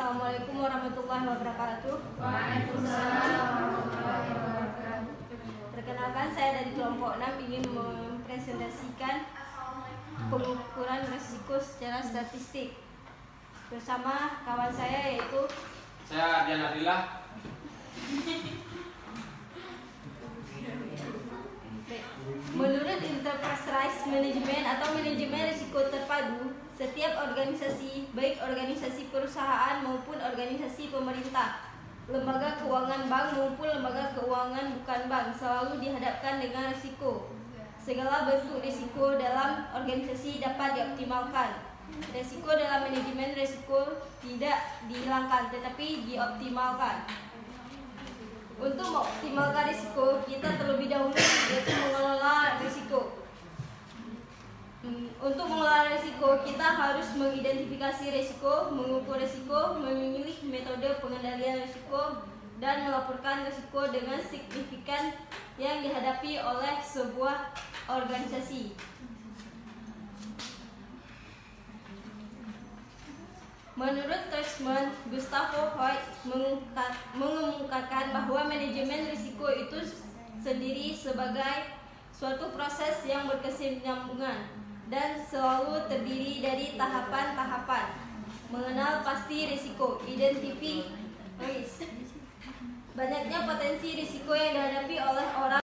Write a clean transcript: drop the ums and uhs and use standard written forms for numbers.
Assalamualaikum warahmatullahi wabarakatuh. Waalaikumsalam warahmatullahi wabarakatuh. Perkenalkan, saya dari kelompok 6 ingin mempresentasikan pengukuran risiko secara statistik bersama kawan saya, yaitu saya Dian Adila. Menurut Enterprise Management atau manajemen risiko terpadu, setiap organisasi, baik organisasi perusahaan maupun organisasi pemerintah, lembaga keuangan bank maupun lembaga keuangan bukan bank, selalu dihadapkan dengan risiko. Segala bentuk risiko dalam organisasi dapat dioptimalkan. Risiko dalam manajemen risiko tidak dihilangkan, tetapi dioptimalkan. Untuk mengoptimalkan risiko, kita terlebih dahulu yaitu mengelola risiko. Untuk mengelola risiko, kita harus mengidentifikasi risiko, mengukur risiko, memilih metode pengendalian risiko, dan melaporkan risiko dengan signifikan yang dihadapi oleh sebuah organisasi. Menurut Tresman, Gustavo Hoyt mengemukakan bahwa manajemen risiko itu sendiri sebagai suatu proses yang berkesinambungan dan selalu terdiri dari tahapan-tahapan. Mengenal pasti risiko, banyaknya potensi risiko yang dihadapi oleh orang